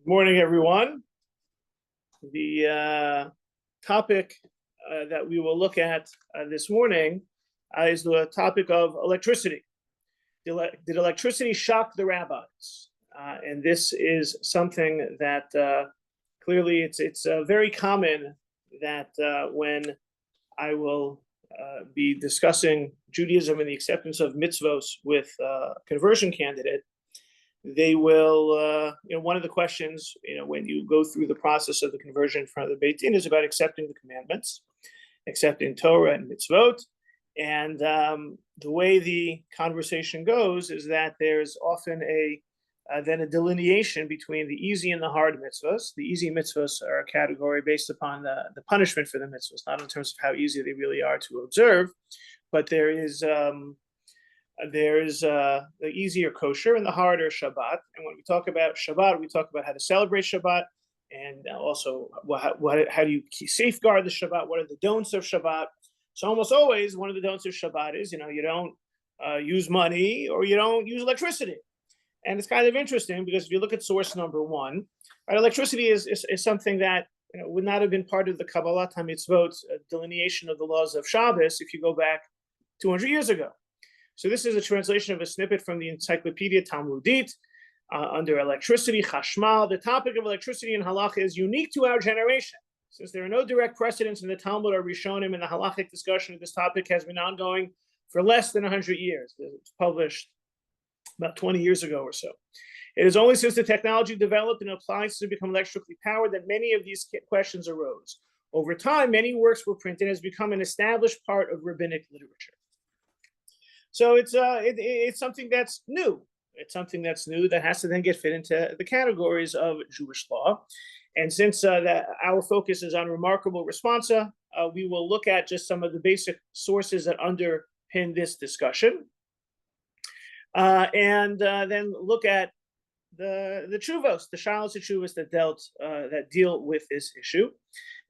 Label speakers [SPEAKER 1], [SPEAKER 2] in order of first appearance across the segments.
[SPEAKER 1] Good morning, everyone. The topic that we will look at this morning is the topic of electricity. Did electricity shock the rabbis? And this is something that clearly it's very common that when I will be discussing Judaism and the acceptance of mitzvos with a conversion candidate, they will, one of the questions, when you go through the process of the conversion in front of the Beit Din is about accepting the commandments, accepting Torah and mitzvot. And the way the conversation goes is that there's often then a delineation between the easy and the hard mitzvahs. The easy mitzvahs are a category based upon the punishment for the mitzvahs, not in terms of how easy they really are to observe, but there is the easier kosher and the harder Shabbat. And when we talk about Shabbat, we talk about how to celebrate Shabbat, and also how do you safeguard the Shabbat? What are the don'ts of Shabbat? So almost always one of the don'ts of Shabbat is, you don't use money or you don't use electricity. And it's kind of interesting because if you look at source number one, right, electricity is something that would not have been part of the Kabbalah HaMitzvot delineation of the laws of Shabbos if you go back 200 years ago. So this is a translation of a snippet from the Encyclopedia Talmudit under electricity, chashmal. The topic of electricity in halacha is unique to our generation, since there are no direct precedents in the Talmud or Rishonim, and the halachic discussion of this topic has been ongoing for less than 100 years. It was published about 20 years ago or so. It is only since the technology developed and appliances have become electrically powered that many of these questions arose. Over time, many works were printed and has become an established part of rabbinic literature. So it's something that's new. It's something that's new that has to then get fit into the categories of Jewish law. And since our focus is on remarkable responsa, we will look at just some of the basic sources that underpin this discussion, and then look at the tshuvos, the shalos tshuvos that deal with this issue.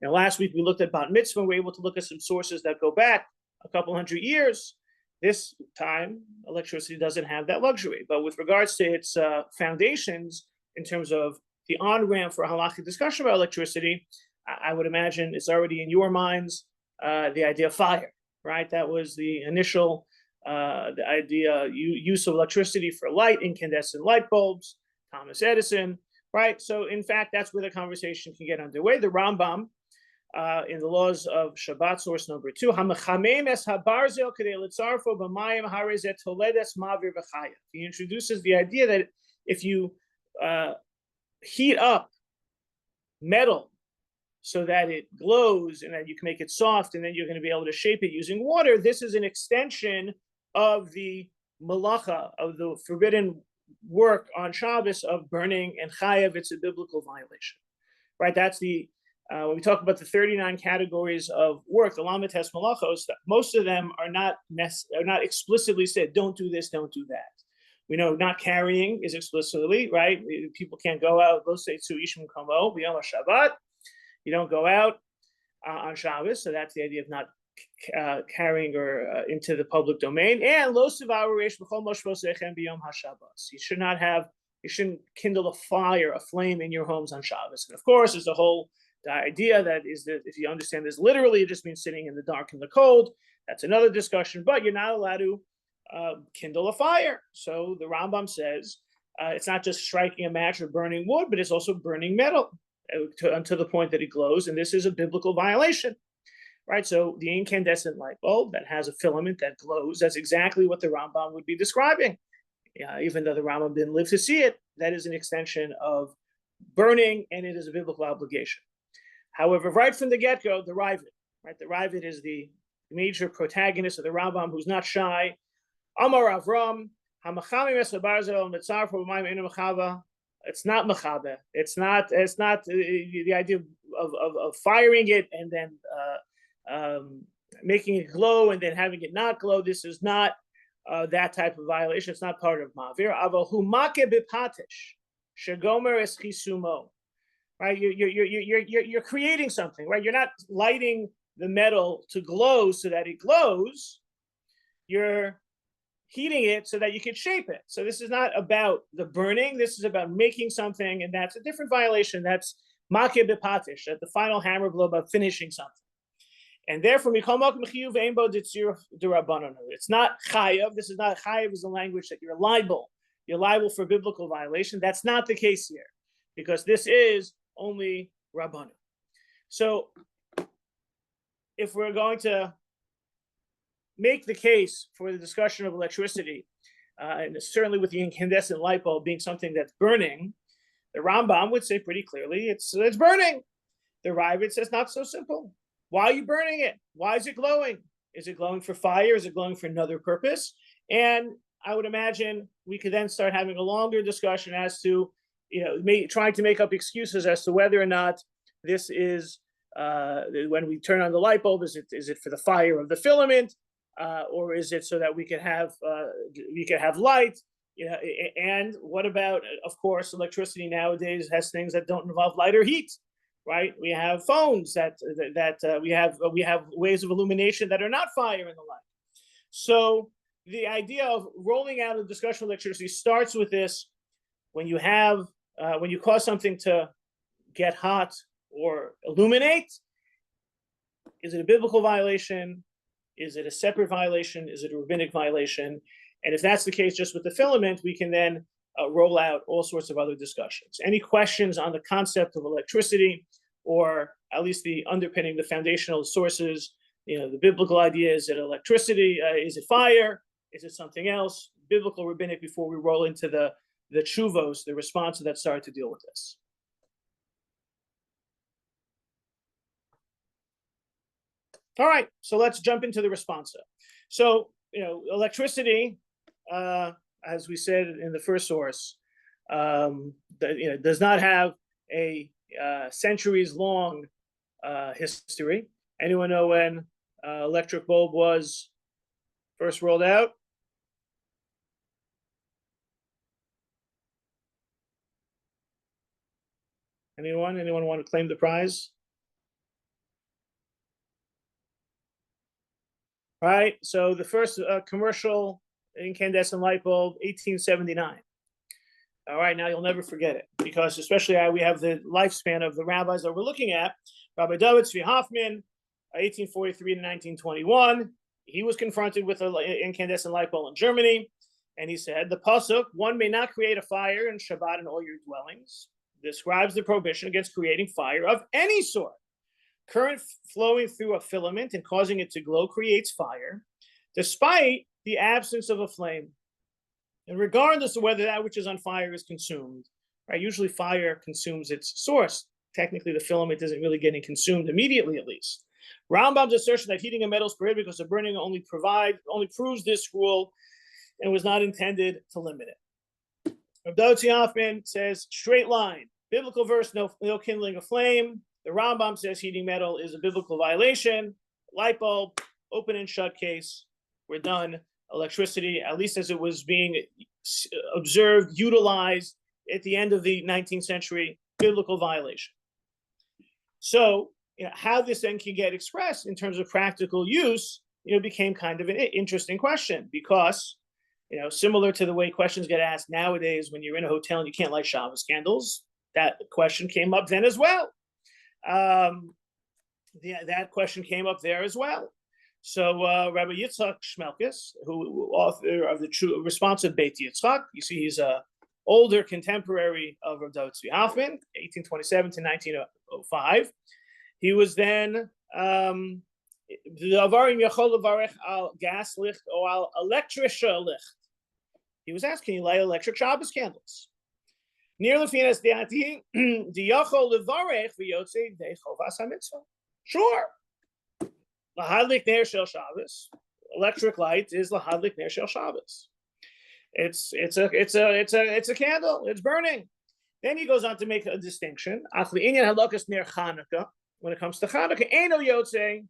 [SPEAKER 1] Now, last week we looked at bat mitzvah. We were able to look at some sources that go back a couple hundred years. This time, electricity doesn't have that luxury. But with regards to its foundations, in terms of the on-ramp for a halachic discussion about electricity, I would imagine it's already in your minds, the idea of fire, right? That was the initial the idea, use of electricity for light, incandescent light bulbs, Thomas Edison, right? So in fact, that's where the conversation can get underway. The Rambam, in the laws of Shabbat, source number 2, he introduces the idea that if you heat up metal so that it glows and that you can make it soft and then you're going to be able to shape it using water, this is an extension of the malacha, of the forbidden work on Shabbos of burning and chayav. It's a biblical violation, right? That's the when we talk about the 39 categories of work, the Lamed Tes Malachos, most of them are not explicitly said, don't do this, don't do that. We know not carrying is explicitly, right? People can't go out, go say to Ishim Kamo, B'yom Shabbat. You don't go out on Shabbos, so that's the idea of not carrying or into the public domain. And lo sivaresh b'chol moshvosechem b'yom haShabbos. You shouldn't kindle a fire, a flame in your homes on Shabbos. And of course, there's the idea that is that if you understand this literally, it just means sitting in the dark and the cold. That's another discussion, but you're not allowed to kindle a fire. So the Rambam says it's not just striking a match or burning wood, but it's also burning metal to the point that it glows, and this is a biblical violation, right? So the incandescent light bulb that has a filament that glows, that's exactly what the Rambam would be describing. Even though the Rambam didn't live to see it, that is an extension of burning, and it is a biblical obligation. However, right from the get-go, the Ravid, right? The Ravid is the major protagonist of the Rambam, who's not shy. Amar Avram, Hamachami Mesabarzel, Mitzar for Mayim Inu Mechava. It's not mechabe. It's not the idea of firing it and then making it glow and then having it not glow. This is not that type of violation. It's not part of mavir. Aval hu make bepatish shegomer es chisumo. Right, you're creating something, right? You're not lighting the metal to glow so that it glows. You're heating it so that you could shape it. So this is not about the burning. This is about making something, and that's a different violation. That's makeh b'patish, at the final hammer blow, about finishing something. And therefore, it's not chayav. This is not chayav is a language that you're liable. You're liable for biblical violation. That's not the case here, because this is only rabbanon. So if we're going to make the case for the discussion of electricity, and certainly with the incandescent light bulb being something that's burning, the Rambam would say pretty clearly it's burning. The Rabbis says not so simple. Why are you burning it? Why is it glowing? Is it glowing for fire? Is it glowing for another purpose? And I would imagine we could then start having a longer discussion as to, trying to make up excuses as to whether or not this is, when we turn on the light bulb, is it for the fire of the filament, or is it so that we could have light? And what about, of course, electricity nowadays has things that don't involve light or heat, right? We have phones that we have ways of illumination that are not fire and the like. So the idea of rolling out a discussion of electricity starts with this: when you cause something to get hot or illuminate, is it a biblical violation? Is it a separate violation? Is it a rabbinic violation? And if that's the case just with the filament, we can then roll out all sorts of other discussions. Any questions on the concept of electricity, or at least the underpinning, the foundational sources, the biblical idea, is it electricity? Is it fire? Is it something else? Biblical, rabbinic, before we roll into the tshuvos, the responses that start to deal with this. All right, so let's jump into the responsa. So, electricity, as we said in the first source, does not have a centuries-long history. Anyone know when electric bulb was first rolled out? Anyone? Anyone want to claim the prize? All right, so the first commercial incandescent light bulb, 1879. All right, now you'll never forget it, because especially we have the lifespan of the rabbis that we're looking at. Rabbi David Tzvi Hoffman, 1843 to 1921. He was confronted with an incandescent light bulb in Germany, and he said, the pasuk, one may not create a fire in Shabbat in all your dwellings, describes the prohibition against creating fire of any sort. Current flowing through a filament and causing it to glow creates fire, despite the absence of a flame. And regardless of whether that which is on fire is consumed, right? Usually fire consumes its source. Technically, the filament isn't really getting consumed immediately, at least. Rambam's assertion that heating a metal is prohibited because of burning only proves this rule and was not intended to limit it. Rabbi Tzvi Hoffman says, straight line, biblical verse, no kindling a flame. The Rambam says heating metal is a biblical violation. Light bulb, open and shut case. We're done. Electricity, at least as it was being observed, utilized at the end of the 19th century, biblical violation. So, how this then can get expressed in terms of practical use, became kind of an interesting question, because, similar to the way questions get asked nowadays when you're in a hotel and you can't light Shabbos candles, that question came up then as well. That question came up there as well. So Rabbi Yitzchak Shmelkes, who author of the True Response of Beit Yitzchak, you see he's a older contemporary of Rabbi Tzvi Hoffman, 1827 to 1905. He was then the Avarim Yachol Levarech al gas licht or al elektrische licht. He was asked, can you light electric Shabbos candles? Near Lefinas Deati, the Yachol Levarech v'yotzei de chovas hamitzvah. Sure. Lahadlik ner shel Shabbos. Electric light is lahadlik ner shel Shabbos. It's a candle. It's burning. Then he goes on to make a distinction. Achli inyan halakas ner Chanukah. When it comes to Chanukah, eino yotzei.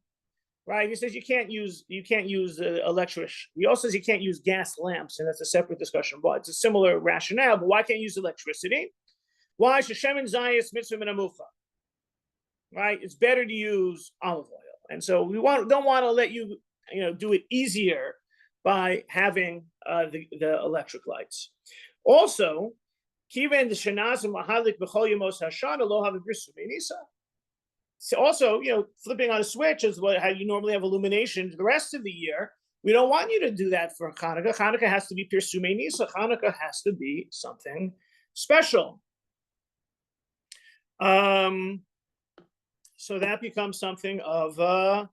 [SPEAKER 1] Right? He says you can't use electric. He also says you can't use gas lamps, and that's a separate discussion. But it's a similar rationale. But why can't you use electricity? Why sheshemen zayis mitzvah min hamucha? Right? It's better to use olive oil, and so we don't want to let you do it easier by having the electric lights. Also, kiven the shenazim mahalik b'chol yemos hashana lo have nisa. So also, flipping on a switch is how you normally have illumination the rest of the year. We don't want you to do that for Hanukkah. Hanukkah has to be Pirsumei Nisa. Hanukkah has to be something special. So that becomes something of that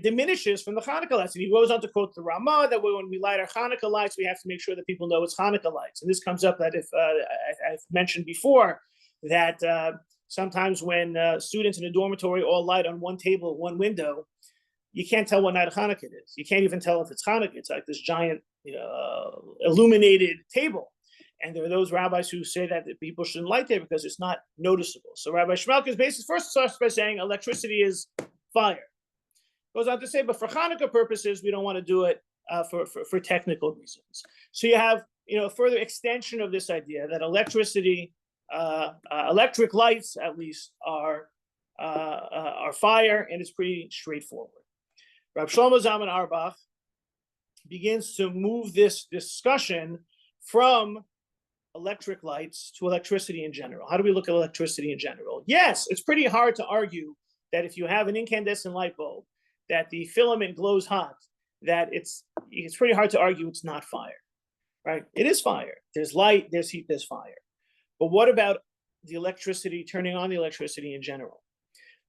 [SPEAKER 1] diminishes from the Hanukkah lights. And he goes on to quote the Ramah that when we light our Hanukkah lights, we have to make sure that people know it's Hanukkah lights. And this comes up that if I've mentioned before that sometimes when students in a dormitory all light on one table, one window, you can't tell what night of Hanukkah it is. You can't even tell if it's Hanukkah. It's like this giant illuminated table. And there are those rabbis who say that people shouldn't light there because it's not noticeable. So Rabbi Shmelka's basis first starts by saying electricity is fire. Goes on to say, but for Hanukkah purposes, we don't want to do it for technical reasons. So you have a further extension of this idea that electricity, electric lights at least, are fire, and it's pretty straightforward. Rabbi Shlomo Zalman Auerbach begins to move this discussion from electric lights to electricity in general. How do we look at electricity in general? Yes, it's pretty hard to argue that if you have an incandescent light bulb, that the filament glows hot, that it's pretty hard to argue it's not fire, right? It is fire. There's light, there's heat, there's fire. But what about the electricity, turning on the electricity in general?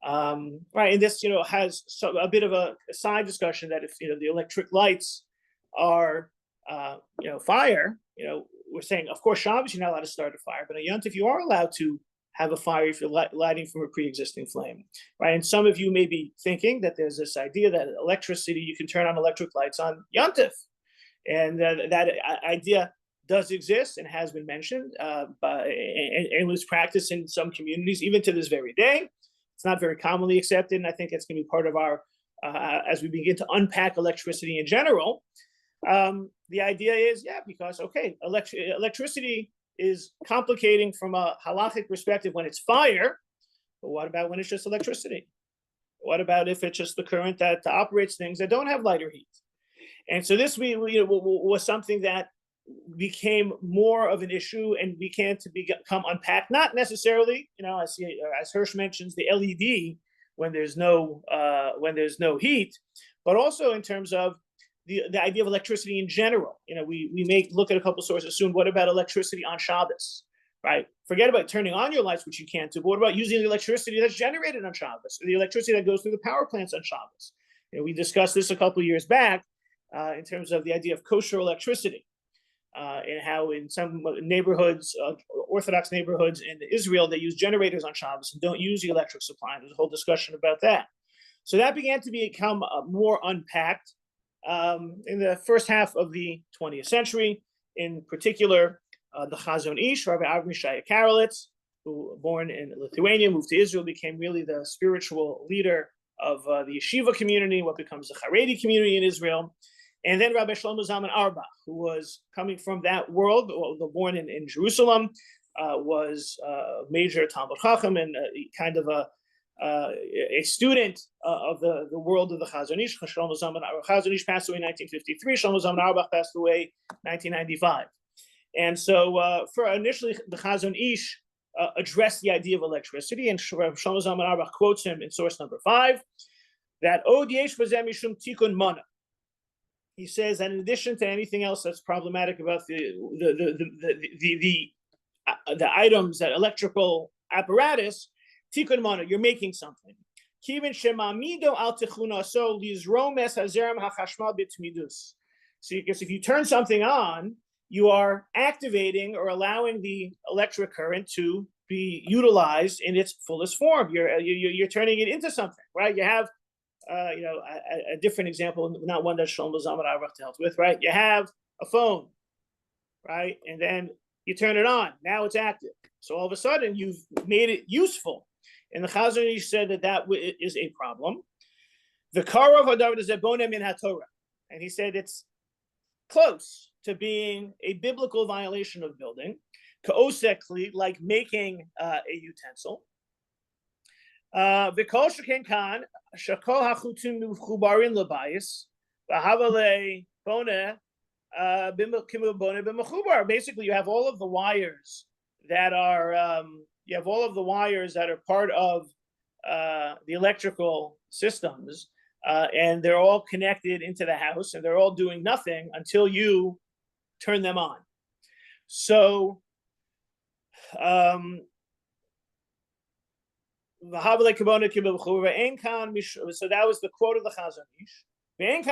[SPEAKER 1] Right, and this has a bit of a side discussion that if the electric lights are fire, we're saying of course Shabbos you're not allowed to start a fire, but on Yom Tov you are allowed to have a fire if you're lighting from a pre-existing flame, right? And some of you may be thinking that there's this idea that electricity, you can turn on electric lights on Yom Tov, and that idea does exist and has been mentioned and was practiced in some communities even to this very day. It's not very commonly accepted, and I think it's going to be part of our, as we begin to unpack electricity in general. The idea is, because, electricity is complicating from a halachic perspective when it's fire, but what about when it's just electricity? What about if it's just the current that operates things that don't have light or heat? And so this was something that became more of an issue and began to become unpacked. Not necessarily, as Hirsch mentions, the LED when there's no heat, but also in terms of the idea of electricity in general. We may look at a couple sources soon. What about electricity on Shabbos? Right? Forget about turning on your lights, which you can't do. But what about using the electricity that's generated on Shabbos, or the electricity that goes through the power plants on Shabbos? We discussed this a couple of years back in terms of the idea of kosher electricity. And how in some neighborhoods, Orthodox neighborhoods in Israel, they use generators on Shabbos and don't use the electric supply. And there's a whole discussion about that. So that began to become more unpacked in the first half of the 20th century. In particular, the Chazon Ish, Rabbi Avram Shaya Karelitz, who born in Lithuania, moved to Israel, became really the spiritual leader of the yeshiva community, what becomes the Haredi community in Israel. And then Rabbi Shlomo Zalman Auerbach, who was coming from that world, born in Jerusalem, was a major Talmud Chacham and kind of a student of the world of the Chazon Ish. Chazon Ish passed away in 1953. Shlomo Zalman Auerbach passed away in 1995. And so for initially, the Chazon Ish addressed the idea of electricity, and Shlomo Zalman Auerbach quotes him in source number 5, that Od yesh bazeh mishum tikun mana. He says that in addition to anything else that's problematic about the items, that electrical apparatus, tikun mana, you're making something. Kivin shemamido al tichuna so lizrom es hazerem hachashmal bitmidus. So because if you turn something on, you are activating or allowing the electric current to be utilized in its fullest form. You're turning it into something, right? You have a different example, not one that Shlomo Zalman Auerbach dealt with, right? You have a phone, right? And then you turn it on. Now it's active. So all of a sudden, you've made it useful. And the Chazon Ish said that is a problem. The Karav Hadavar is Zebonem in HaTorah. And he said it's close to being a biblical violation of building. Ka'osekli, like making a utensil. V'kol sheken kan, shakol hachutim muvchubarin lebayis. Basically, you have all of the wires that are part of the electrical systems, and they're all connected into the house, and they're all doing nothing until you turn them on. So, so that was the quote of the Chazon Ish. Right?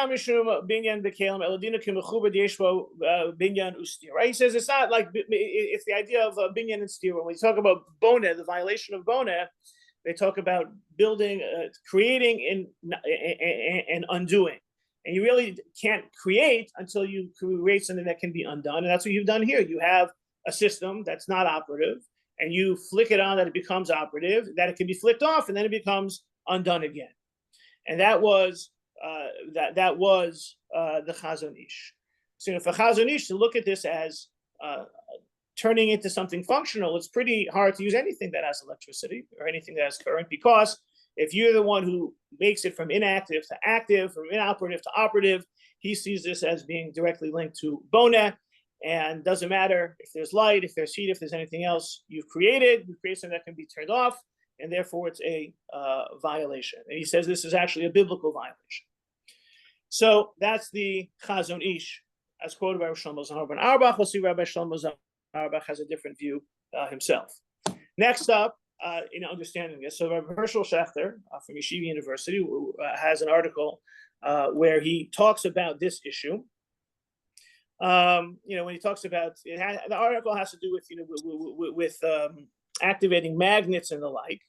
[SPEAKER 1] He says it's not like it's the idea of binyan and stira. When we talk about bona, the violation of bona, they talk about building, creating, and undoing. And you really can't create until you create something that can be undone. And that's what you've done here. You have a system that's not operative, and you flick it on that it becomes operative, that it can be flicked off, and then it becomes undone again. And that was the Chazon Ish. So for Chazon Ish to look at this as turning into something functional, it's pretty hard to use anything that has electricity or anything that has current, because if you're the one who makes it from inactive to active, from inoperative to operative, he sees this as being directly linked to bona, and doesn't matter if there's light, if there's heat, if there's anything else you've created something that can be turned off, and therefore it's a violation. And he says this is actually a biblical violation. So that's the Chazon Ish, as quoted by Rav Shlomo Zalman ben Auerbach. We'll see Rabbi Shlomo Zalman ben Auerbach has a different view himself. Next up, in understanding this, so Rabbi Herschel Schachter from Yeshiva University has an article where he talks about this issue. When he talks about it, the article has to do with activating magnets and the like,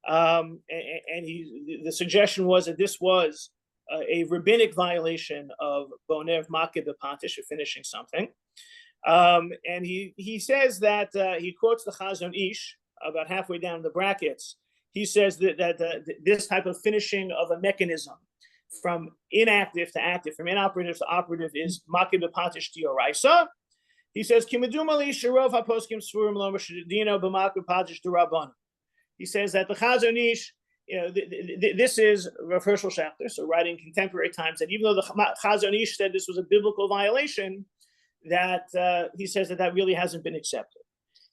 [SPEAKER 1] and the suggestion was that this was a rabbinic violation of boner makeh b'patish, of finishing something, and he says that he quotes the Chazon Ish about halfway down the brackets. He says that this type of finishing of a mechanism from inactive to active, from inoperative to operative, is makeh b'patish d'oraisa. He says, he says that the Chazon Ish, this is Rav Herschel Schachter, so writing contemporary times, that even though the Chazon Ish said this was a biblical violation, that he says that really hasn't been accepted,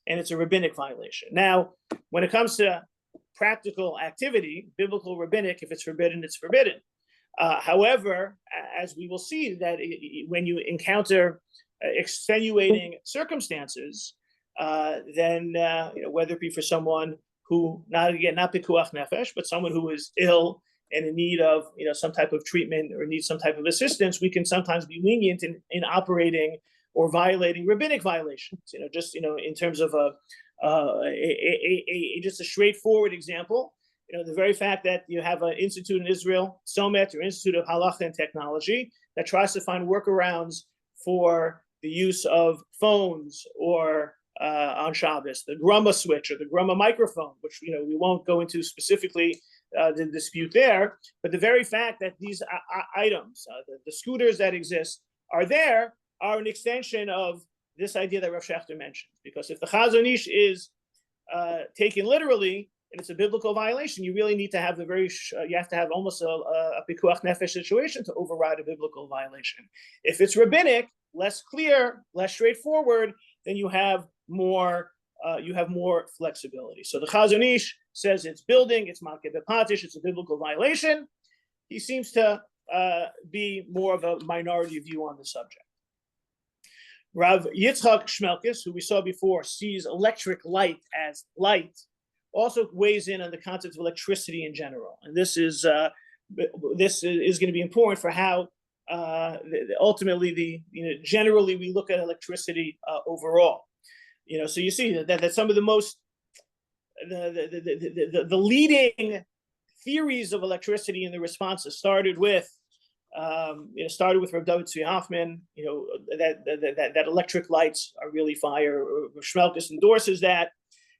[SPEAKER 1] and it's a rabbinic violation. Now, when it comes to practical activity, biblical rabbinic, if it's forbidden, it's forbidden. However, as we will see, that when you encounter extenuating circumstances, then whether it be for someone who not pikuach nefesh, but someone who is ill and in need of some type of treatment or needs some type of assistance, we can sometimes be lenient in operating or violating rabbinic violations. In terms of just a straightforward example. The very fact that you have an institute in Israel, Somet, or Institute of Halacha and Technology, that tries to find workarounds for the use of phones or on Shabbos, the grumma switch or the grumma microphone, which we won't go into specifically the dispute there, but the very fact that these items, the scooters that exist, are an extension of this idea that Rav Schachter mentioned. Because if the Chazon Ish is taken literally, and it's a biblical violation, you really need to have you have to have almost a pikuach nefesh situation to override a biblical violation. If it's rabbinic, less clear, less straightforward, then you have more flexibility. So the Chazon Ish says it's building, it's makeh b'patish, it's a biblical violation. He seems to be more of a minority view on the subject. Rav Yitzchak Shmelkis, who we saw before, sees electric light as light, also weighs in on the concept of electricity in general, and this is going to be important for how ultimately generally we look at electricity overall. So you see that some of the most the leading theories of electricity and the responses started with Rav David Tzvi Hoffman. That electric lights are really fire. Shmelkis endorses that.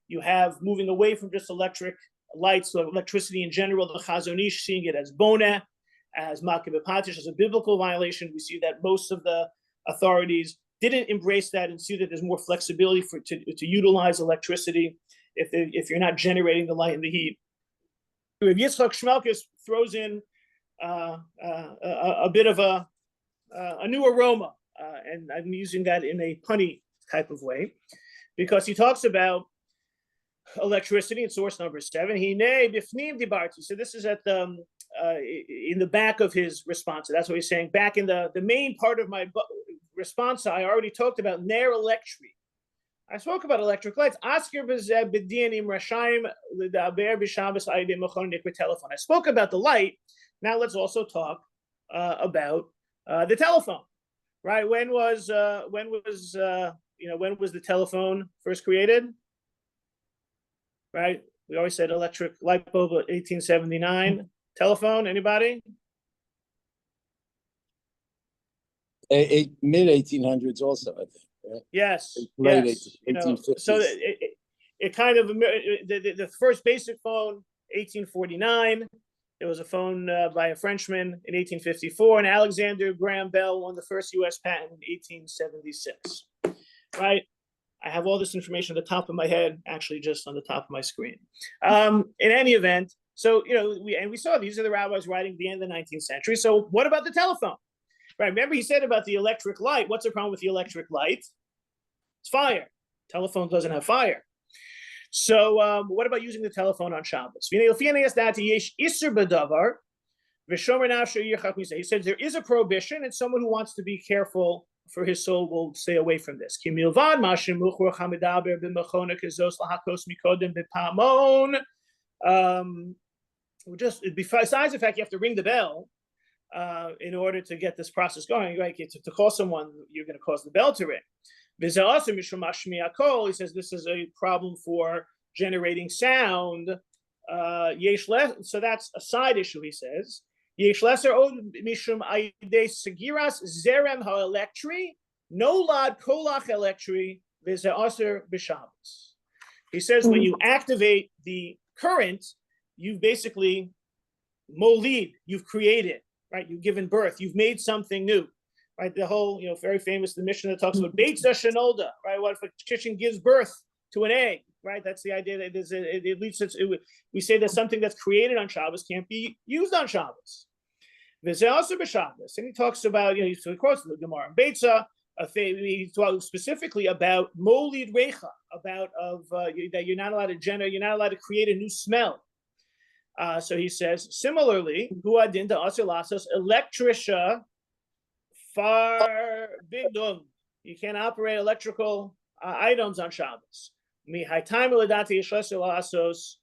[SPEAKER 1] You have moving away from just electric lights, so electricity in general. The Chazon Ish seeing it as bona, as makeh b'patish, as a biblical violation. We see that most of the authorities didn't embrace that and see that there's more flexibility to utilize electricity if you're not generating the light and the heat. Yitzchak Shmelkis throws in a bit of a a new aroma, and I'm using that in a punny type of way, because he talks about electricity in source number 7. So this is at the in the back of his response. That's what he's saying. Back in the main part of my response, I already talked about ner electric. I spoke about electric lights. I spoke about the light. Now let's also talk about the telephone. Right? When was the telephone first created? Right? We always said electric light bulb, 1879. Telephone, anybody?
[SPEAKER 2] Mid 1800s also, I think. Right?
[SPEAKER 1] Yes.
[SPEAKER 2] Late
[SPEAKER 1] yes.
[SPEAKER 2] 1850s.
[SPEAKER 1] So it kind of, the first basic phone, 1849. There was a phone by a Frenchman in 1854, and Alexander Graham Bell won the first U.S. patent in 1876. Right? I have all this information at the top of my head, actually just on the top of my screen. In any event, so, we saw these are the rabbis writing at the end of the 19th century. So what about the telephone? Right, remember he said about the electric light. What's the problem with the electric light? It's fire. Telephone doesn't have fire. So what about using the telephone on Shabbos? He says there is a prohibition, and someone who wants to be careful for his soul will stay away from this. Besides the fact you have to ring the bell in order to get this process going, right? To call someone, you're going to cause the bell to ring. He says this is a problem for generating sound. So that's a side issue, he says. No lad kolach electri v'ze'aser b'Shabbos. He says when you activate the current, you've basically molid, you've created, right? You've given birth, you've made something new, right? The whole, very famous, the mission that talks about Beitza Shenolda, right? What if a chicken gives birth to an egg, right? That's the idea that it leads to, we say that something that's created on Shabbos can't be used on Shabbos. V'ze'aser b'Shabbos, and he talks about, he quotes the Gemara Beitza. He talks specifically about molid recha, about that you're not allowed to create a new smell. So he says, similarly, huadin da asir lasos electricia far bigdum. You can't operate electrical items on Shabbos. Mi haytaim eladati yishleser lasos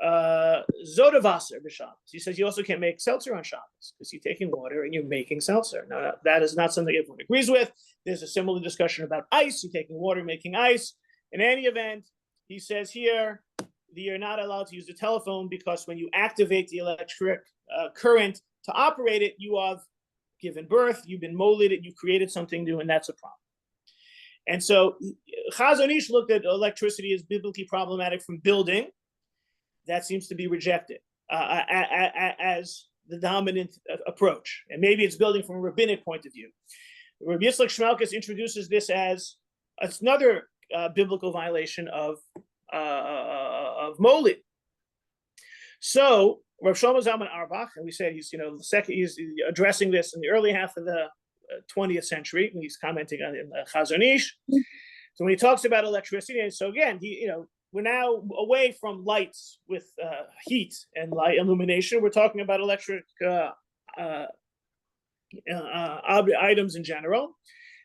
[SPEAKER 1] zodavaser b'Shabbos. He says you also can't make seltzer on Shabbos because you're taking water and you're making seltzer. Now that is not something everyone agrees with. There's a similar discussion about ice. You're taking water, making ice. In any event, he says here that you're not allowed to use the telephone because when you activate the electric current to operate it, you have given birth, you've been molded, you've created something new, and that's a problem. And so Chazon Ish looked at electricity as biblically problematic from building. That seems to be rejected as the dominant approach. And maybe it's building from a rabbinic point of view. Rabbi Yitzchak Shmelkes introduces this as another biblical violation of molid. So Rav Shlomo Zalman Auerbach, and we said he's he's addressing this in the early half of the 20th century, and he's commenting on in Chazon Ish. So when he talks about electricity, and so again, we're now away from lights with heat and light illumination. We're talking about electric items in general.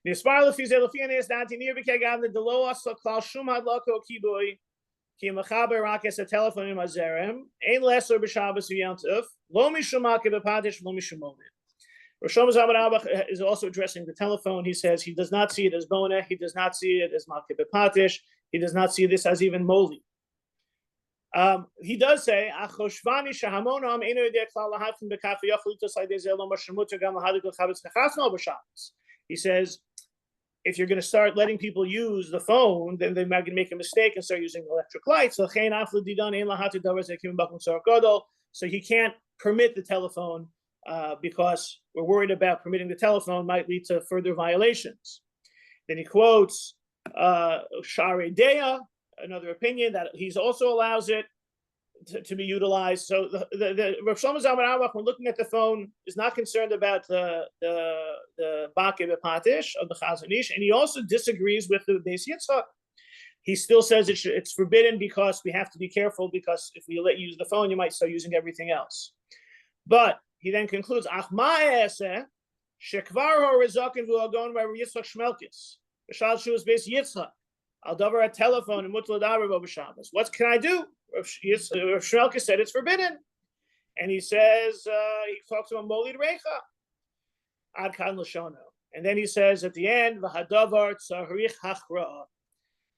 [SPEAKER 1] He says you Rosh Hashanah is also addressing the telephone. He says he does not see it as bona, he does not see it as makeh b'patish, he does not see this as even moli. He does say, he says, if you're going to start letting people use the phone, then they might make a mistake and start using electric lights. So he can't permit the telephone because we're worried about permitting the telephone might lead to further violations. Then he quotes Sha'arei Deah, another opinion that he also allows it. to be utilized. So the Rav Shlomo Zalman Auerbach, when looking at the phone, is not concerned about the Baki B'Patish of the Chazon Ish, and he also disagrees with the Beis Yitzchak. He still says it's forbidden because we have to be careful, because if we let you use the phone, you might start using everything else. But he then concludes, Ach ma'aseh shekvar horizakin v'agon by Yitzchak Shmelkis b'shal shu es Beis Yitzchak al davar a telephone and mutal davar b'Shabbos. What can I do? Rav Shmelkis said it's forbidden, and he says he talks about molid reicha ad kan l'shono, and then he says at the end v'hadavar tzarich hachra.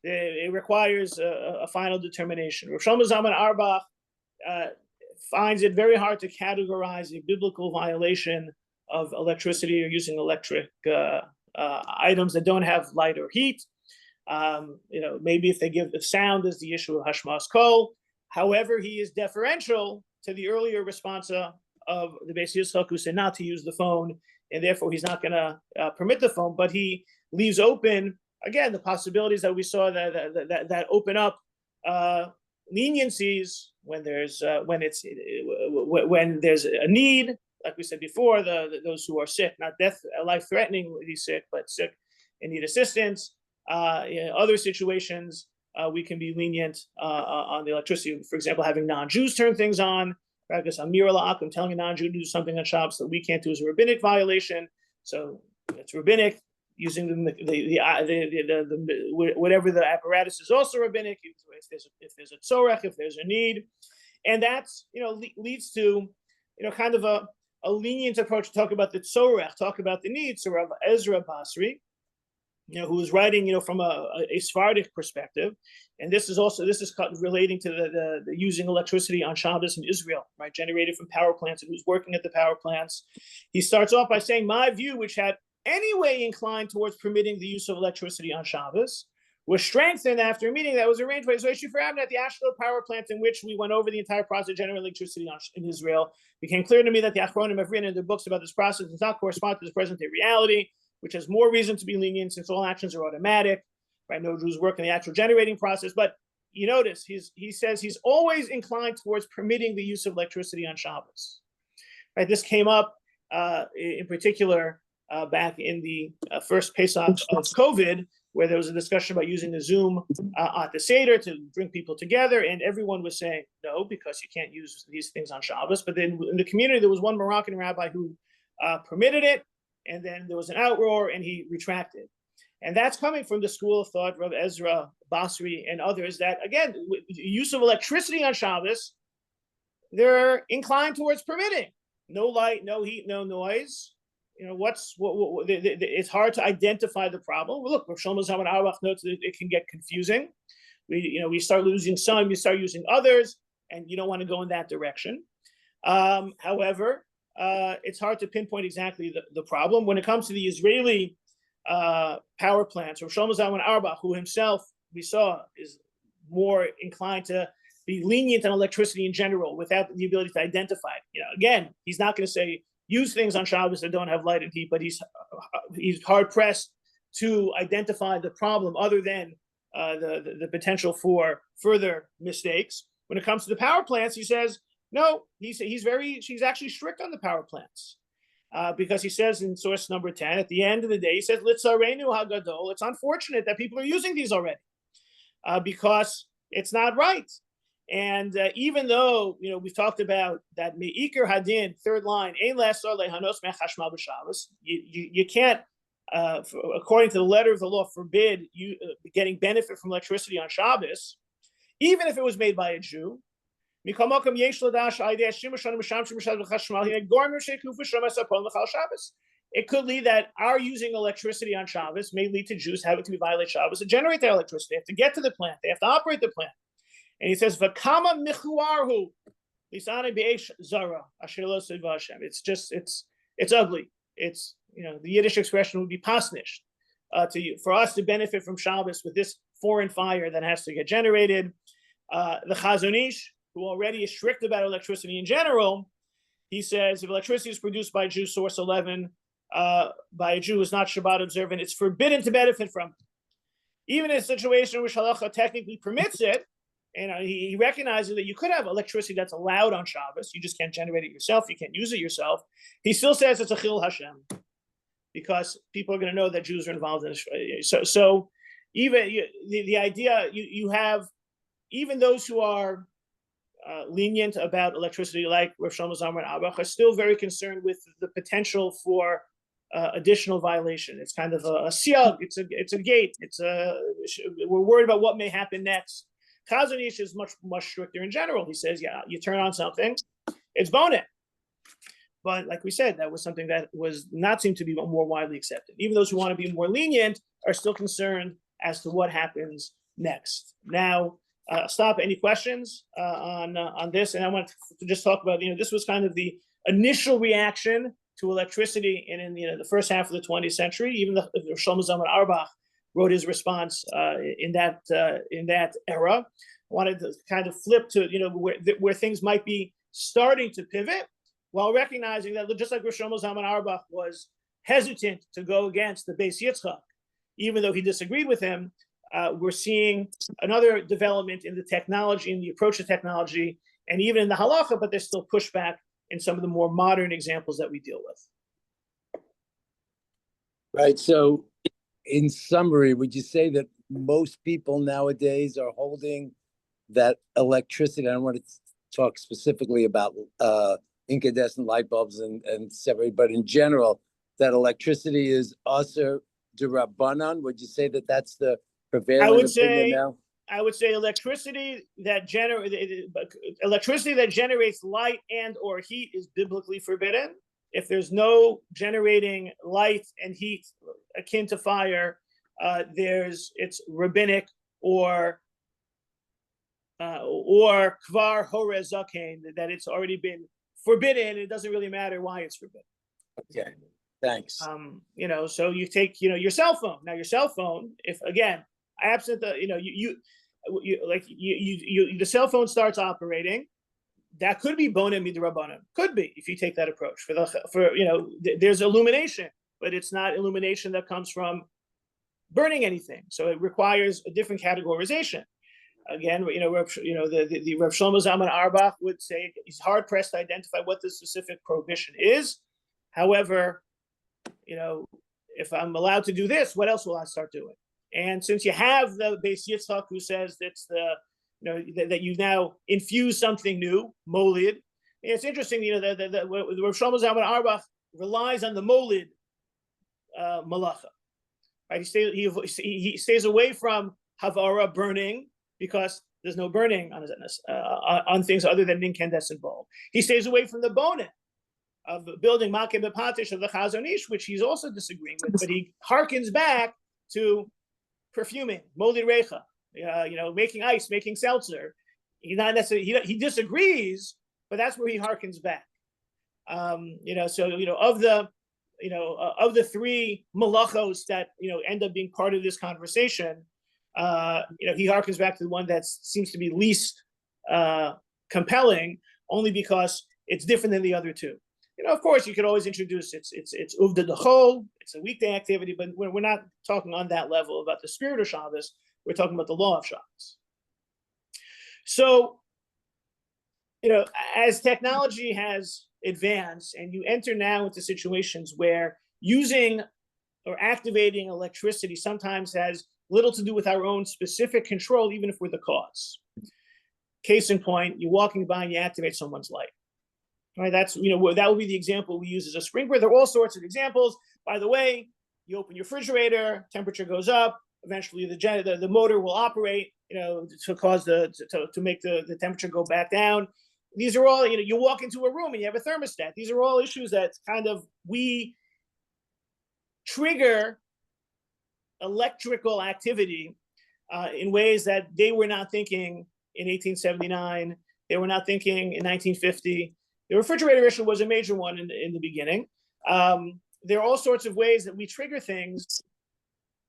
[SPEAKER 1] It requires a final determination. Rav Shlomo Zalman Auerbach finds it very hard to categorize a biblical violation of electricity or using electric items that don't have light or heat. Maybe if sound is the issue of hashmas kol. However, he is deferential to the earlier response of the Beis Yitzchak, who said not to use the phone, and therefore he's not going to permit the phone. But he leaves open, again, the possibilities that we saw that open up leniencies when there's when there's a need, like we said before, those who are sick, not death, life-threateningly sick, but sick and need assistance. Other situations, we can be lenient on the electricity. For example, having non-Jews turn things on. Because Amir La'akum, telling a non-Jew to do something on Shabbos that we can't do is a rabbinic violation. So it's rabbinic. Using the whatever the apparatus is also rabbinic. If there's a tzorech, if there's a need, and that's leads to kind of a lenient approach to talk about the tzorech, talk about the need. So Rav Ezra Basri, who was writing from a Sephardic perspective, and this is relating to the using electricity on Shabbos in Israel, right, generated from power plants, and who's working at the power plants. He starts off by saying, my view, which had anyway inclined towards permitting the use of electricity on Shabbos, was strengthened after a meeting that was arranged by Israel Shifra at the Ashdod power plant, in which we went over the entire process of generating electricity in Israel. It became clear to me that the Achronim have written in their books about this process does not correspond to the present-day reality, which has more reason to be lenient since all actions are automatic, right? No Jews work in the actual generating process. But you notice he says he's always inclined towards permitting the use of electricity on Shabbos. Right? This came up in particular back in the first Pesach of COVID, where there was a discussion about using the Zoom at the Seder to bring people together, and everyone was saying no, because you can't use these things on Shabbos. But then in the community, there was one Moroccan rabbi who permitted it, and then there was an outroar, and he retracted. And that's coming from the school of thought, Rav Ezra Basri and others, that, again, use of electricity on Shabbos, they're inclined towards permitting. No light, no heat, no noise. It's hard to identify the problem. Well, look, Rav Shlomo Zalman Auerbach notes that it can get confusing. We start losing some, you start using others, and you don't want to go in that direction. However, it's hard to pinpoint exactly the problem. When it comes to the Israeli power plants, Rav Shlomo Zalman Auerbach, who himself, we saw, is more inclined to be lenient on electricity in general without the ability to identify it. Again, he's not going to say use things on Shabbos that don't have light and heat, but he's hard pressed to identify the problem other than the potential for further mistakes. When it comes to the power plants, he says no. He's actually strict on the power plants because he says in source number 10 at the end of the day, he says Litzarenu Hagadol. It's unfortunate that people are using these already because it's not right. And even though we've talked about that me'ikar hadin, third line, ein le'asor lehanos me'chashmal b'Shabbos, you can't, according to the letter of the law, forbid you getting benefit from electricity on Shabbos, even if it was made by a Jew. It could lead that our using electricity on Shabbos may lead to Jews having to violate Shabbos to generate their electricity. They have to get to the plant. They have to operate the plant. And he says, "V'kama michuarhu lisane b'eish zara asher lo seva Hashem." It's ugly. It's the Yiddish expression would be pasnish for us to benefit from Shabbos with this foreign fire that has to get generated. The Chazon Ish, who already is strict about electricity in general, he says if electricity is produced by a Jew, source 11, by a Jew who is not Shabbat observant, it's forbidden to benefit from it. Even in a situation where halacha technically permits it, And he recognizes that you could have electricity that's allowed on Shabbos. You just can't generate it yourself. You can't use it yourself. He still says it's a chil Hashem because people are going to know that Jews are involved in this. So even the idea you have even those who are lenient about electricity, like Rav Shlomo Zalman Auerbach, are still very concerned with the potential for additional violation. It's kind of a siyag. It's a gate. We're worried about what may happen next. Chazon Ish is much stricter in general. He says, yeah, you turn on something, it's bonet. But like we said, that was something that was not seem to be more widely accepted. Even those who want to be more lenient are still concerned as to what happens next. Now, stop. Any questions on this? And I want to just talk about, this was kind of the initial reaction to electricity in the first half of the 20th century. Even the Shlomo Zalman Auerbach wrote his response in that era. I wanted to kind of flip to where things might be starting to pivot, while recognizing that just like Shlomo Zalman Auerbach was hesitant to go against the Beis Yitzchak, even though he disagreed with him, we're seeing another development in the technology, in the approach to technology, and even in the halacha, but there's still pushback in some of the more modern examples that we deal with.
[SPEAKER 2] Right. So in summary, would you say that most people nowadays are holding that electricity? I don't want to talk specifically about incandescent light bulbs and separate, but in general, that electricity is also d'Rabbanan? Would you say that that's the prevailing opinion now?
[SPEAKER 1] I would say electricity that generates light and or heat is biblically forbidden. If there's no generating light and heat akin to fire, it's rabbinic or kvar horez zaken, that it's already been forbidden. It doesn't really matter why it's forbidden.
[SPEAKER 2] Okay, thanks.
[SPEAKER 1] So you take your cell phone. Now your cell phone, if again absent the the cell phone starts operating, that could be bonim midrabanan. Could be, if you take that approach. There's illumination, but it's not illumination that comes from burning anything. So it requires a different categorization. Again, the Rav Shlomo Zalman Auerbach would say he's hard pressed to identify what the specific prohibition is. However, if I'm allowed to do this, what else will I start doing? And since you have the Beis Yitzchak who says that's that you now infuse something new, molid. It's interesting, the Rav Shlomo Zalman Auerbach relies on the molid malacha. Right? He stays away from havara, burning, because there's no burning on things other than an incandescent bulb. He stays away from the bonet of building makeh b'patish of the Chazon Ish, which he's also disagreeing with, but he harkens back to perfuming, molid recha, making ice, making seltzer. Not necessarily, he disagrees, but that's where he harkens back. Of the three malachos that end up being part of this conversation, he harkens back to the one that seems to be least compelling, only because it's different than the other two. Of course, you could always introduce it's uvda d'chol, it's a weekday activity, but we're not talking on that level about the spirit of Shabbos. We're talking about the law of Shabbos. So, as technology has advanced, and you enter now into situations where using or activating electricity sometimes has little to do with our own specific control, even if we're the cause. Case in point, you're walking by and you activate someone's light. Right, that will be the example we use as a sprinkler. There are all sorts of examples. By the way, you open your refrigerator, temperature goes up. Eventually, the motor will operate, to cause to make the temperature go back down. These are all, you walk into a room and you have a thermostat. These are all issues that we trigger electrical activity in ways that they were not thinking in 1879. They were not thinking in 1950. The refrigerator issue was a major one in the beginning. There are all sorts of ways that we trigger things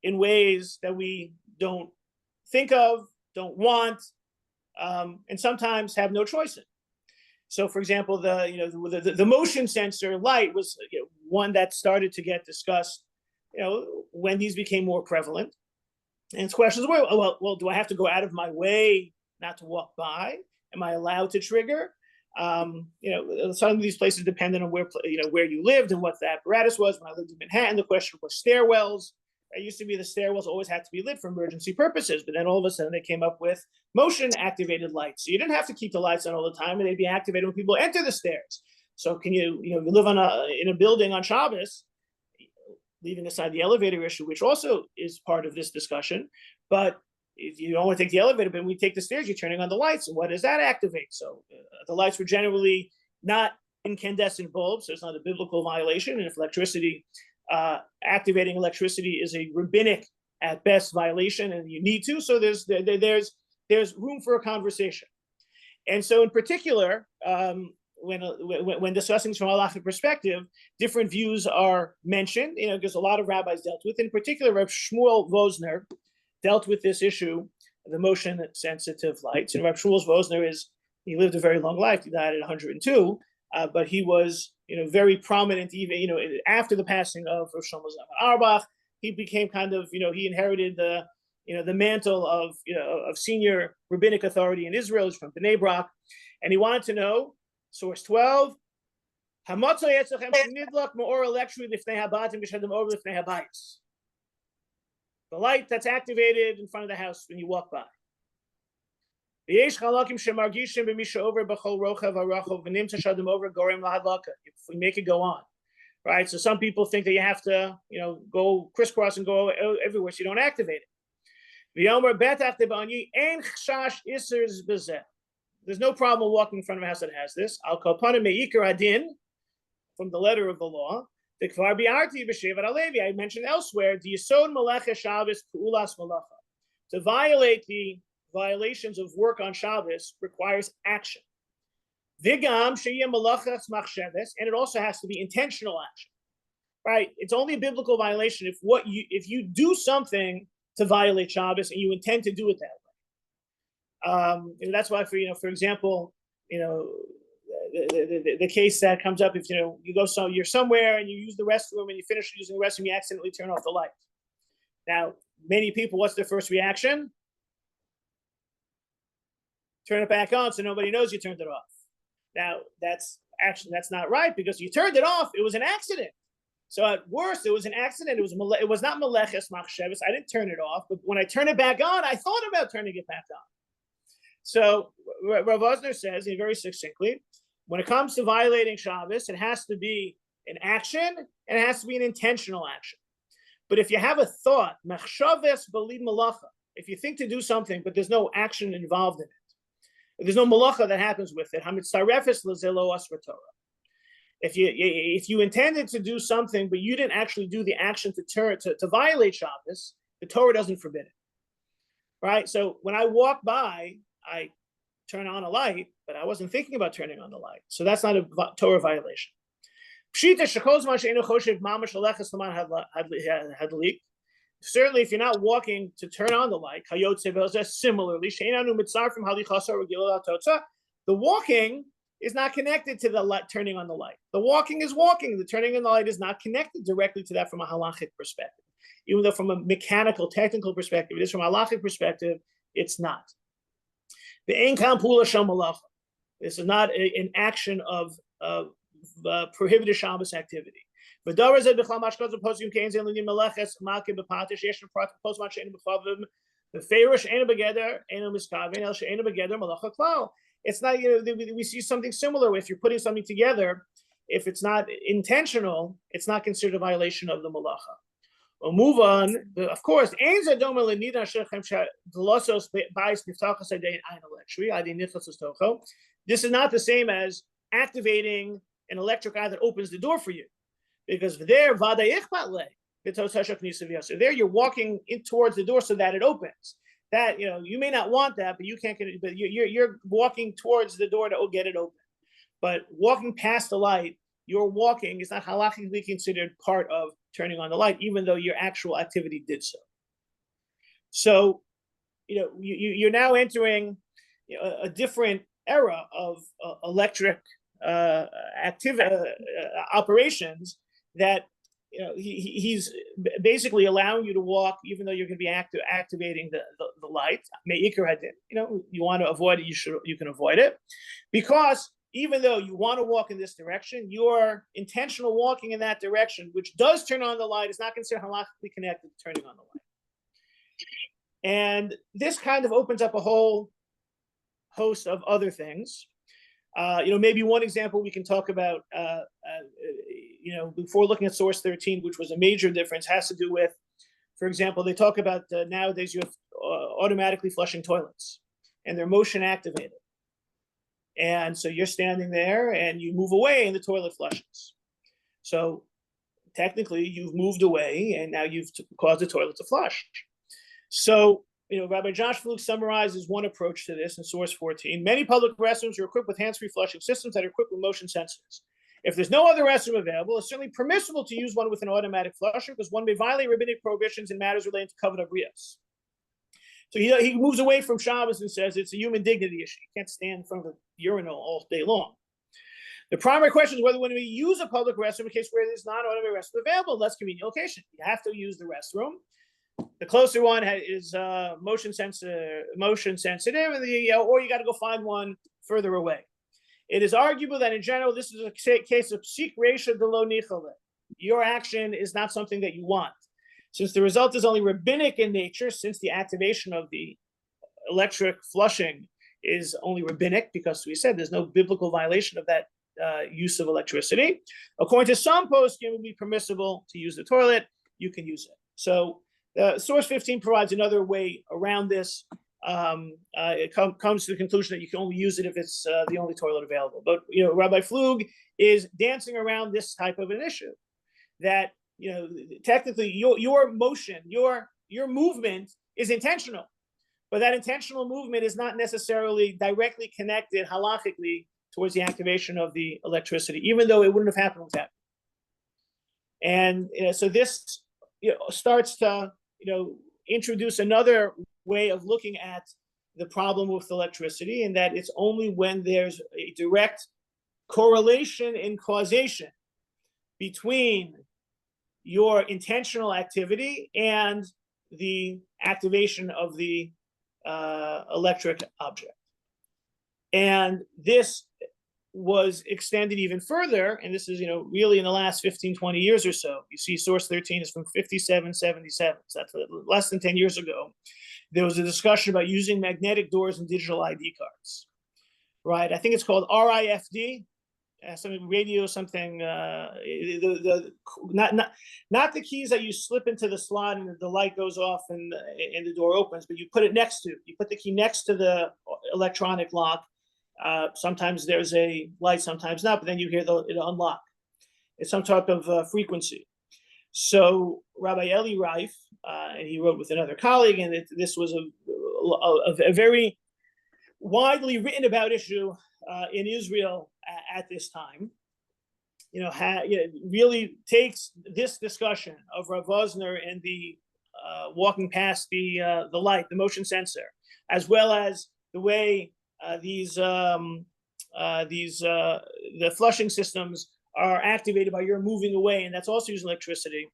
[SPEAKER 1] in ways that we don't think of, don't want, and sometimes have no choice in. So, for example, the motion sensor light was one that started to get discussed, when these became more prevalent. And it's questions, well, do I have to go out of my way not to walk by? Am I allowed to trigger? Some of these places depended on where you lived and what the apparatus was. When I lived in Manhattan, the question was stairwells. It used to be the stairwells always had to be lit for emergency purposes, but then all of a sudden they came up with motion activated lights. So you didn't have to keep the lights on all the time, and they'd be activated when people enter the stairs. So can you live in a building on Shabbos, leaving aside the elevator issue, which also is part of this discussion, but if you don't want to take the elevator, but when we take the stairs, you're turning on the lights. And what does that activate? So the lights were generally not incandescent bulbs, so it's not a biblical violation. And if activating electricity is a rabbinic at best violation, and you need to, so there's room for a conversation. And so in particular, when discussing from a halachic perspective, different views are mentioned, because a lot of rabbis dealt with. In particular, Reb Shmuel Vosner dealt with this issue, the motion sensitive lights. And Reb Shmuel Vosner he lived a very long life. He died at 102, but he was, very prominent even, after the passing of Rosh Shlomo Zalman Auerbach. He became kind of, he inherited the mantle of senior rabbinic authority in Israel. He's from Bnei Brak, and he wanted to know, source 12, the light that's activated in front of the house when you walk by. If we make it go on, right? So some people think that you have to, go crisscross and go everywhere so you don't activate it. There's no problem walking in front of a house that has this. Al kalpana meikar adin, from the letter of the law. I mentioned elsewhere, to violate the violations of work on Shabbos requires action. And it also has to be intentional action. Right? It's only a biblical violation if you do something to violate Shabbos and you intend to do it that way. And that's why, for example, the case that comes up if you're somewhere and you use the restroom and you finish using the restroom, you accidentally turn off the light. Now, many people, what's their first reaction? Turn it back on so nobody knows you turned it off. Now, that's not right, because you turned it off. It was an accident. So at worst, it was an accident. It was not meleches machshavos. I didn't turn it off, but when I turn it back on, I thought about turning it back on. So Rav Vosner says, very succinctly, when it comes to violating Shabbos, it has to be an action and it has to be an intentional action. But if you have a thought, machshavos b'li malacha, if you think to do something but there's no action involved in it, there's no malacha that happens with it, hamitzarefes l'zelo asra Torah. If you intended to do something but you didn't actually do the action to violate Shabbos, the Torah doesn't forbid it. Right? So when I walk by, I turn on a light, but I wasn't thinking about turning on the light. So that's not a Torah violation. Certainly, if you're not walking to turn on the light, similarly, the walking is not connected to the light, turning on the light. The walking is walking. The turning on the light is not connected directly to that from a halachic perspective. Even though from a mechanical, technical perspective, it is from a halachic perspective, it's not. This is not an action of prohibited Shabbos activity. It's not, we see something similar. If you're putting something together, if it's not intentional, it's not considered a violation of the malacha. We'll move on. Of course, this is not the same as activating an electric eye that opens the door for you, because there, there you're walking in towards the door so that it opens. That you may not want that, but you can't get it. But you're walking towards the door to get it open. But walking past the light, your walking is not halachically considered part of turning on the light, even though your actual activity did so. So, you're now entering a different era of electric operations that he's basically allowing you to walk, even though you're going to be activating the light. You want to avoid it, you can avoid it, because even though you want to walk in this direction, your intentional walking in that direction, which does turn on the light, is not considered halachically connected to turning on the light. And this kind of opens up a whole host of other things. Maybe one example we can talk about, before looking at source 13, which was a major difference, has to do with, for example, they talk about nowadays you have automatically flushing toilets, and they're motion activated. And so you're standing there and you move away and the toilet flushes. So technically you've moved away and now you've caused the toilet to flush. So, Rabbi Josh Flug summarizes one approach to this in source 14. Many public restrooms are equipped with hands-free flushing systems that are equipped with motion sensors. If there's no other restroom available, it's certainly permissible to use one with an automatic flusher, because one may violate rabbinic prohibitions in matters relating to covenant brios. So he moves away from Shabbos and says it's a human dignity issue. You can't stand in front of a urinal all day long. The primary question is whether when we use a public restroom, in a case where there's not an automatic restroom available, less convenient location. You have to use the restroom. The closer one is motion sensitive, and or you got to go find one further away. It is arguable that in general, this is a case of psik reisha de lo nichale. Your action is not something that you want. Since the result is only rabbinic in nature, since the activation of the electric flushing is only rabbinic, because we said there's no biblical violation of that use of electricity. According to some poskim, it would be permissible to use the toilet. You can use it. So source 15 provides another way around this. It comes to the conclusion that you can only use it if it's the only toilet available. But Rabbi Flug is dancing around this type of an issue, that technically your motion, your movement is intentional, but that intentional movement is not necessarily directly connected halachically towards the activation of the electricity, even though it wouldn't have happened with that. And so this starts to introduce another way of looking at the problem with electricity, and that it's only when there's a direct correlation and causation between your intentional activity and the activation of the electric object. And this was extended even further, and this is really in the last 15, 20 years or so. You see source 13 is from 57, 77, so that's less than 10 years ago. There was a discussion about using magnetic doors and digital ID cards, right? I think it's called RIFD, something radio, something. Not the keys that you slip into the slot and the light goes off and the door opens, but you put the key next to the electronic lock. Sometimes there's a light, sometimes not, but then you hear it unlock. It's some type of frequency. So Rabbi Eli Reif, and he wrote with another colleague, and this was a very widely written about issue in Israel at this time. Really takes this discussion of Rav Wosner and the walking past the light, the motion sensor, as well as the way the flushing systems are activated by your moving away, and that's also using electricity.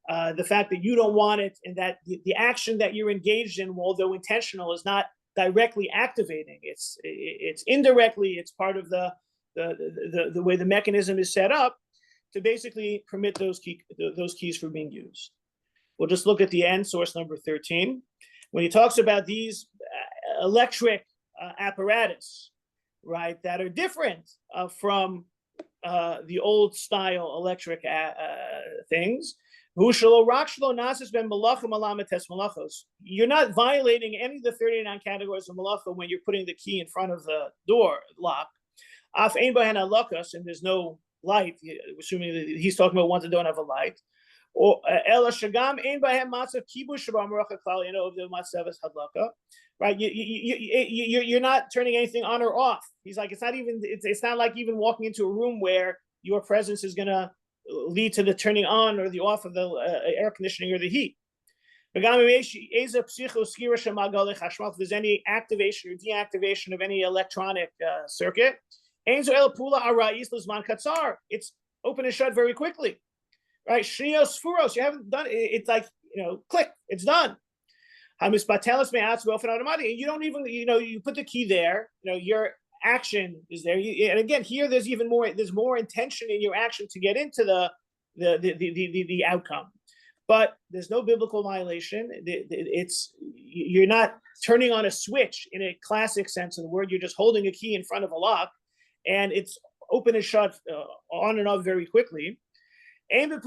[SPEAKER 1] The fact that you don't want it, and that the action that you're engaged in, although intentional, is not directly activating. It's indirectly. It's part of the way the mechanism is set up to basically permit those keys from being used. We'll just look at the end, source number 13, when he talks about these electric apparatus, right, that are different from the old style electric things. You're not violating any of the 39 categories of malacha when you're putting the key in front of the door lock. And there's no light, assuming that he's talking about ones that don't have a light. Or right, you're not turning anything on or off. He's like, it's not like even walking into a room where your presence is going to lead to the turning on or the off of the air conditioning or the heat. If there's any activation or deactivation of any electronic circuit, it's open and shut very quickly. Right? You haven't done it. It's like, click, it's done. You don't even, you put the key there, your action is there. And again, here there's more intention in your action to get into the outcome. But there's no biblical violation. You're not turning on a switch in a classic sense of the word. You're just holding a key in front of a lock, and it's open and shut on and off very quickly. Not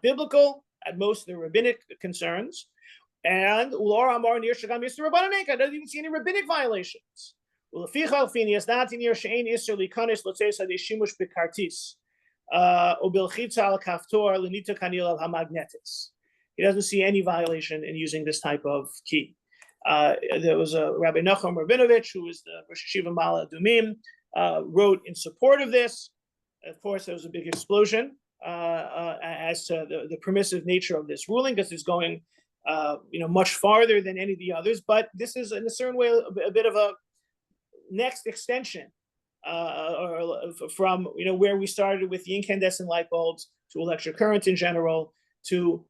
[SPEAKER 1] biblical. At most, they're rabbinic concerns. And I don't even see any rabbinic violations. He doesn't see any violation in using this type of key. There was a Rabbi Nachum Rabinovich, who was the Rosh Yeshiva Ma'ale Adumim, wrote in support of this. Of course, there was a big explosion as to the permissive nature of this ruling, because it's going much farther than any of the others. But this is, in a certain way, a bit of a next extension from where we started with the incandescent light bulbs to electric current in general, to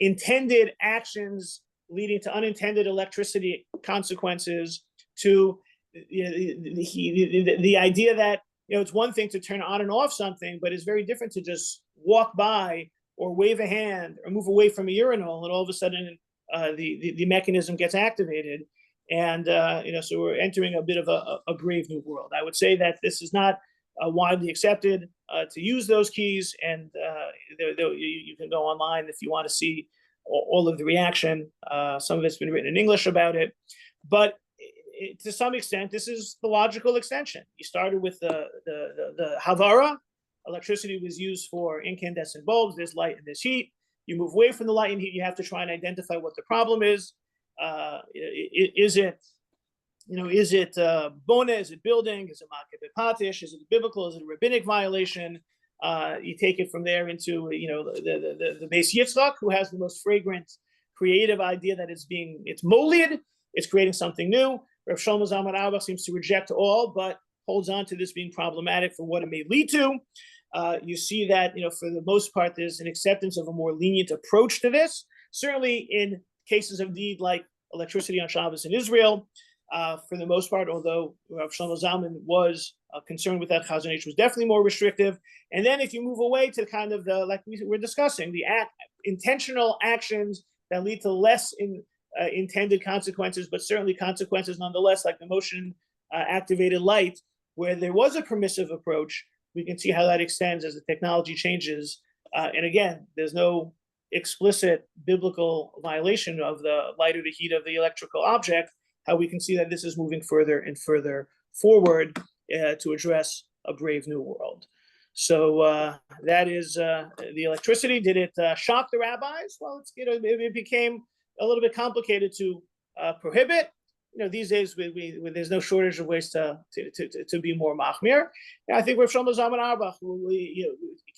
[SPEAKER 1] intended actions leading to unintended electricity consequences, to the idea that it's one thing to turn on and off something, but it's very different to just walk by or wave a hand or move away from a urinal, and all of a sudden the mechanism gets activated. And so we're entering a bit of a brave new world. I would say that this is not widely accepted to use those keys, and you can go online if you want to see all of the reaction. Some of it's been written in English about it, but to some extent, this is the logical extension. You started with the Havara. Electricity was used for incandescent bulbs. There's light and there's heat. You move away from the light and heat. You have to try and identify what the problem is. Is it bona? Is it building? Is it makeh b'patish? Is it biblical? Is it a rabbinic violation? You take it from there into the Beis Yitzchak, who has the most fragrant, creative idea that it's molid, it's creating something new. Rav Shlomo Zalman Auerbach seems to reject all, but holds on to this being problematic for what it may lead to. You see that for the most part there's an acceptance of a more lenient approach to this. Certainly in cases of need like electricity on Shabbos in Israel, for the most part, although Rav Shlomo Zalman was concerned with that, Chazon Ish was definitely more restrictive. And then if you move away to kind of like we were discussing, the intentional actions that lead to less intended consequences, but certainly consequences nonetheless, like the motion activated light, where there was a permissive approach, we can see how that extends as the technology changes. And again, there's no explicit biblical violation of the light or the heat of the electrical object. How we can see that this is moving further and further forward to address a brave new world. So that is the electricity. Did it shock the rabbis? Well, it became a little bit complicated to prohibit. These days there's no shortage of ways to be more machmir. And I think Rav Shlomo Zalman Auerbach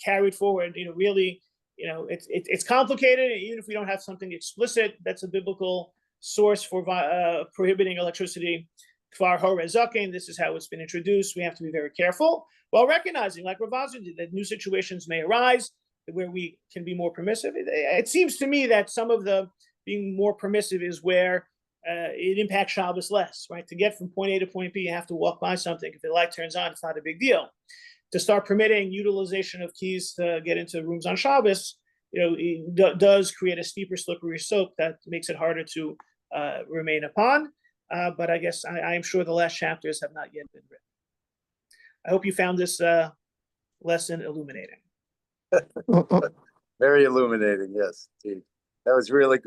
[SPEAKER 1] carried forward. Really, it's complicated. Even if we don't have something explicit, that's a biblical source for prohibiting electricity. Kvar Hore Zaken. This is how it's been introduced. We have to be very careful, while recognizing, like Rav Azar did, that new situations may arise where we can be more permissive. It seems to me that some of the being more permissive is where it impacts Shabbos less, right? To get from point A to point B, you have to walk by something. If the light turns on, it's not a big deal. To start permitting utilization of keys to get into rooms on Shabbos, it does create a steeper, slippery slope that makes it harder to remain upon. But I guess I am sure the last chapters have not yet been written. I hope you found this lesson illuminating.
[SPEAKER 2] Very illuminating, yes, indeed. That was really good.